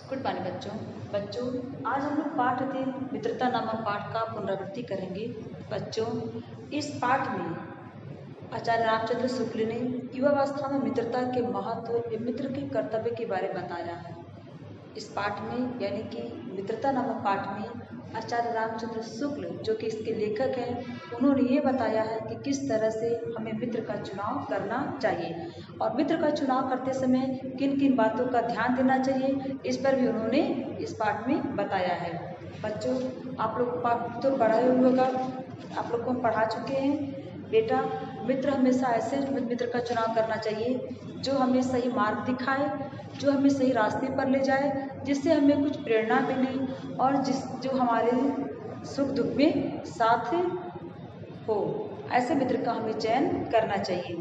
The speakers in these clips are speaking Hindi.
गुड मॉर्निंग बच्चों आज हम लोग पाठ 3 मित्रता नामक पाठ का पुनरावृत्ति करेंगे। बच्चों, इस पाठ में आचार्य रामचंद्र शुक्ल ने युवावस्था में मित्रता के महत्व एवं मित्र के कर्तव्य के बारे में बताया है। इस पाठ में यानी कि मित्रता नामक पाठ में आचार्य रामचंद्र शुक्ल जो कि इसके लेखक हैं, उन्होंने ये बताया है कि किस तरह से हमें मित्र का चुनाव करना चाहिए और मित्र का चुनाव करते समय किन किन बातों का ध्यान देना चाहिए, इस पर भी उन्होंने इस पाठ में बताया है। बच्चों, आप लोग पाठ तो पढ़ा ही होगा, आप लोग को हम पढ़ा चुके हैं। बेटा, मित्र हमेशा ऐसे मित्र का चुनाव करना चाहिए जो हमें सही मार्ग दिखाए, जो हमें सही रास्ते पर ले जाए, जिससे हमें कुछ प्रेरणा मिले और जो हमारे सुख दुख में साथ हो, ऐसे मित्र का हमें चयन करना चाहिए।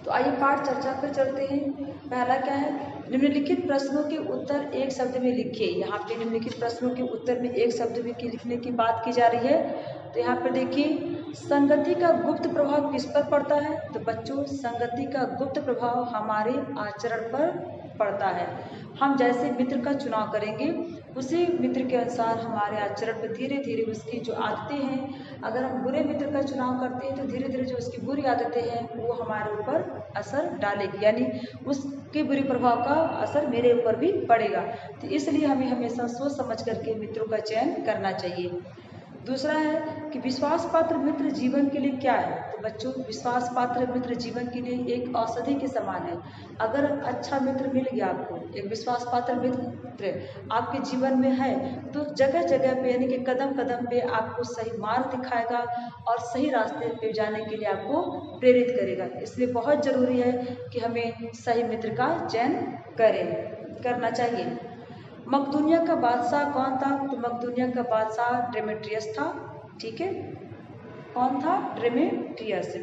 तो आइए पाठ चर्चा पर चलते हैं। पहला क्या है, निम्नलिखित प्रश्नों के उत्तर एक शब्द में लिखिए। यहाँ पे निम्नलिखित प्रश्नों के उत्तर में एक शब्द में लिखने की बात की जा रही है। तो यहाँ पर देखिए, संगति का गुप्त प्रभाव किस पर पड़ता है? तो बच्चों, संगति का गुप्त प्रभाव हमारे आचरण पर पड़ता है। हम जैसे मित्र का चुनाव करेंगे, उसी मित्र के अनुसार हमारे आचरण पर धीरे धीरे उसकी जो आदतें हैं, अगर हम बुरे मित्र का चुनाव करते हैं तो धीरे धीरे जो उसकी बुरी आदतें हैं वो हमारे ऊपर असर डालेगी, यानी उसके बुरे प्रभाव का असर मेरे ऊपर भी पड़ेगा। तो इसलिए हमें हमेशा सोच समझ करके मित्रों का चयन करना चाहिए। दूसरा है कि विश्वास पात्र मित्र जीवन के लिए क्या है? तो बच्चों, विश्वास पात्र मित्र जीवन के लिए एक औषधि के समान है। अगर अच्छा मित्र मिल गया आपको, एक विश्वास पात्र मित्र आपके जीवन में है, तो जगह जगह पे यानी कि कदम कदम पे आपको सही मार्ग दिखाएगा और सही रास्ते पे जाने के लिए आपको प्रेरित करेगा। इसलिए बहुत जरूरी है कि हमें सही मित्र का चयन करना चाहिए। मकदूनिया का बादशाह कौन था? तो मकदूनिया का बादशाह डेमेट्रियस था। ठीक है, कौन था? डेमेट्रियस।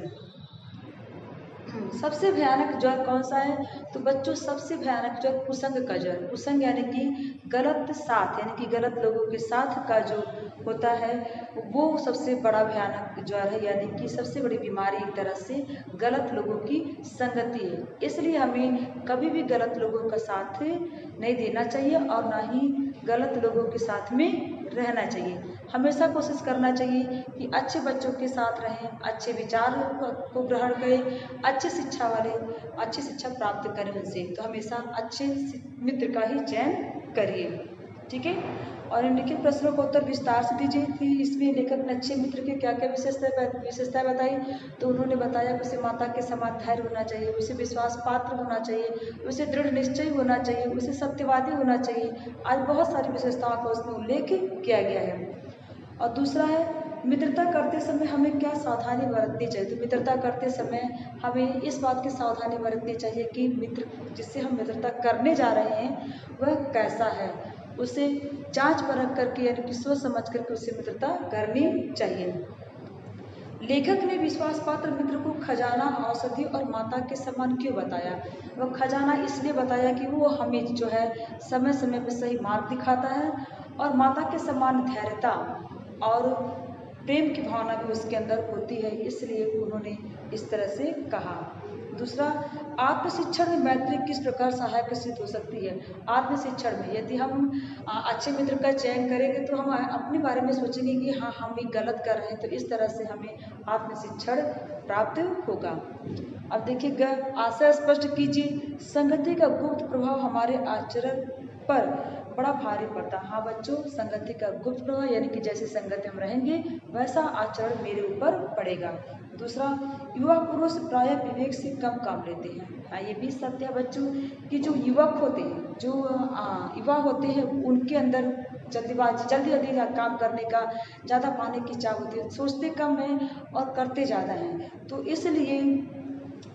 सबसे भयानक ज्वर कौन सा है? तो बच्चों, सबसे भयानक ज्वर कुसंग का ज्वर। कुसंग यानी कि गलत साथ, यानी कि गलत लोगों के साथ का जो होता है वो सबसे बड़ा भयानक ज्वर है, यानी कि सबसे बड़ी बीमारी एक तरह से गलत लोगों की संगति है। इसलिए हमें कभी भी गलत लोगों का साथ नहीं देना चाहिए और ना ही गलत लोगों के साथ में रहना चाहिए। हमेशा कोशिश करना चाहिए कि अच्छे बच्चों के साथ रहें, अच्छे विचार को ग्रहण करें, अच्छी शिक्षा प्राप्त करें उनसे। तो हमेशा अच्छे मित्र का ही चयन करिए। ठीक है, और निम्नलिखित प्रश्नों का उत्तर विस्तार से दीजिए कि इसमें लेखक ने अच्छे मित्र की क्या क्या विशेषताएं बताई। तो उन्होंने बताया कि उसे माता के समान धैर्य होना चाहिए, उसे विश्वास पात्र होना चाहिए, उसे दृढ़ निश्चय होना चाहिए, उसे सत्यवादी होना चाहिए। आज बहुत सारी विशेषताओं का उसमें उल्लेख किया गया है। और दूसरा है, मित्रता करते समय हमें क्या सावधानी बरतनी चाहिए? तो मित्रता करते समय हमें इस बात की सावधानी बरतनी चाहिए कि मित्र जिससे हम मित्रता करने जा रहे हैं वह कैसा है, उसे जांच परख करके यानी कि सोच समझ करके उससे मित्रता करनी चाहिए। लेखक ने विश्वास पात्र मित्र को खजाना, औषधि और माता के समान क्यों बताया? वह खजाना इसलिए बताया कि वो हमें जो है समय समय पर सही मार्ग दिखाता है और माता के समान धैर्यता और प्रेम की भावना भी उसके अंदर होती है, इसलिए उन्होंने इस तरह से कहा। दूसरा, आत्मशिक्षण में मैत्री किस प्रकार सहायक सिद्ध हो सकती है? आत्मशिक्षण में यदि हम अच्छे मित्र का चयन करेंगे तो हम अपने बारे में सोचेंगे कि हाँ, हम भी गलत कर रहे हैं, तो इस तरह से हमें आत्मशिक्षण प्राप्त होगा। अब देखिएगा, आशय स्पष्ट कीजिए। संगति का गुप्त प्रभाव हमारे आचरण पर बड़ा भारी पड़ता। हाँ बच्चों, संगति का गुप्त प्रभाव यानी कि जैसे संगति हम रहेंगे वैसा आचरण मेरे ऊपर पड़ेगा। दूसरा, युवा पुरुष प्रायः विवेक से कम काम लेते हैं। हाँ, ये भी सत्य है बच्चों कि जो युवक होते हैं, जो युवा होते हैं, उनके अंदर जल्दी काम करने का, ज़्यादा पाने की चाह होती है, सोचते कम हैं और करते ज़्यादा हैं। तो इसलिए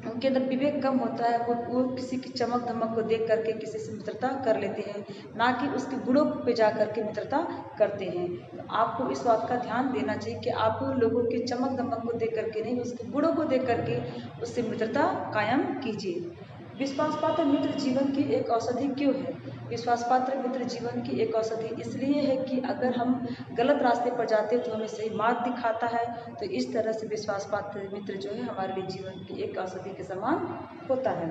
उनके अंदर विवेक कम होता है। वो किसी की चमक धमक को देख करके किसी से मित्रता कर लेते हैं, ना कि उसके गुणों पे जा करके मित्रता करते हैं। तो आपको इस बात का ध्यान देना चाहिए कि आप लोगों के चमक धमक को देख करके नहीं, उसके गुणों को देख करके उससे मित्रता कायम कीजिए। विश्वास पात्र मित्र जीवन की एक औषधि क्यों है? विश्वास पात्र मित्र जीवन की एक औषधि इसलिए है कि अगर हम गलत रास्ते पर जाते हैं तो हमें सही मार्ग दिखाता है। तो इस तरह से विश्वास पात्र मित्र जो है हमारे लिए जीवन की एक औषधि के समान होता है।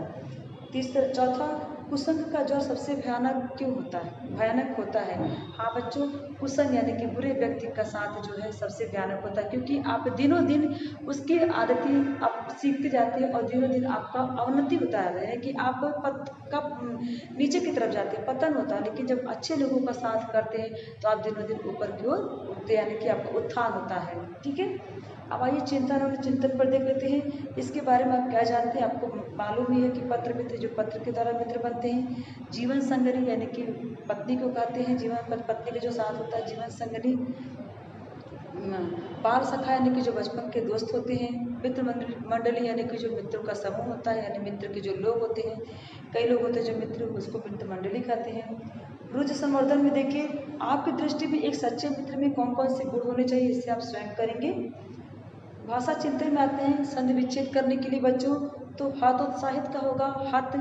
चौथा, कुसंग का ज्वर सबसे भयानक क्यों होता है, भयानक होता है? हाँ बच्चों, कुसंग यानी कि बुरे व्यक्ति का साथ जो है सबसे भयानक होता है, क्योंकि आप दिनों दिन उसकी आदतें आप सीखते जाते हैं और दिनों दिन आपका अवनति होता है कि आप नीचे की तरफ जाते हैं, पतन होता है। लेकिन जब अच्छे लोगों का साथ करते हैं तो आप दिनों दिन ऊपर की ओर उठते हैं, यानी कि आपका उत्थान होता है। ठीक है, अब आइए चिंतन और चिंतन पर देख लेते हैं। इसके बारे में आप क्या जानते हैं? आपको मालूम ही है कि पत्र मित्र जो पत्र के द्वारा मित्र बनते हैं, जीवन संगनी यानी कि पत्नी को कहते हैं, जीवन पत्नी के जो साथ होता है जीवन संगनी, बाल सखा यानी कि जो बचपन के दोस्त होते हैं, मित्र मंडली यानी कि जो मित्रों का समूह होता है, यानी मित्र के जो लोग होते हैं, कई लोग होते हैं जो मित्र, उसको मित्र मंडली कहते हैं। रुचि संवर्धन में देखिए, आपकी दृष्टि में एक सच्चे मित्र में कौन कौन से गुण होने चाहिए, इससे आप स्वयं करेंगे। भाषा चिंतन में आते हैं संधि विच्छेद करने के लिए बच्चों, तो हतोत्साहित का होगा हत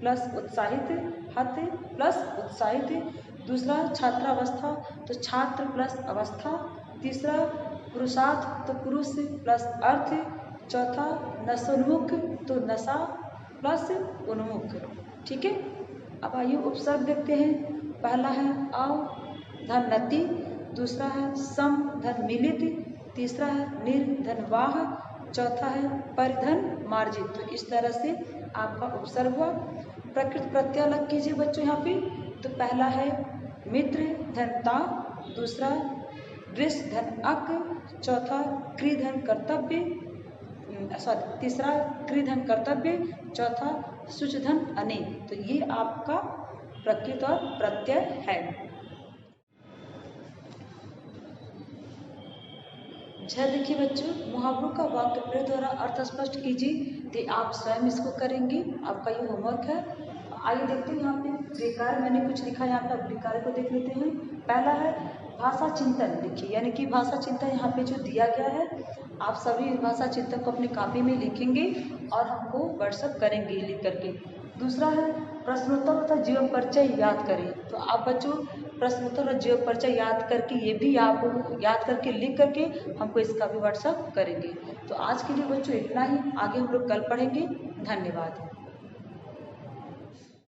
प्लस उत्साहित, हत प्लस उत्साहित। दूसरा छात्रावस्था तो छात्र प्लस अवस्था। तीसरा पुरुषार्थ तो पुरुष प्लस अर्थ। चौथा नशोन्मुख तो नशा प्लस उन्मुख। ठीक है, अब आइए उपसर्ग देखते हैं। पहला है अव धन नति, दूसरा है सम धन मिलित, तीसरा है निर्धन वाह, चौथा है परिधन मार्जित। तो इस तरह से आपका उपसर्ग हुआ। प्रकृत प्रत्यय अलग कीजिए बच्चों यहाँ पे। तो पहला है मित्र धन ता, दूसरा दृश धन अक, चौथा कृधन कर्तव्य, तीसरा कृधन कर्तव्य, चौथा सुचधन अने। तो ये आपका प्रकृत और प्रत्यय है। देखिए बच्चों, मुहावरों का वाक्य प्रयोग द्वारा अर्थ स्पष्ट कीजिए। तो आप स्वयं इसको करेंगे, आपका ये होमवर्क है। आइए देखते हैं यहाँ पे बेकार मैंने कुछ लिखा है, यहाँ पे आप बेकार को देख लेते हैं। पहला है भाषा चिंतन लिखिए, यानी कि भाषा चिंतन यहाँ पे जो दिया गया है, आप सभी भाषा चिंतन को अपनी कॉपी में लिखेंगे और हमको व्हाट्सएप करेंगे लिख करके। दूसरा है प्रश्नोत्तर तथा जीवन परिचय याद करें। तो आप बच्चों प्रश्नोत्तर और जीवन परिचय याद करके, ये भी आप याद करके लिख करके हमको इसका भी व्हाट्सएप करेंगे। तो आज के लिए बच्चों इतना ही, आगे हम लोग कल पढ़ेंगे। धन्यवाद।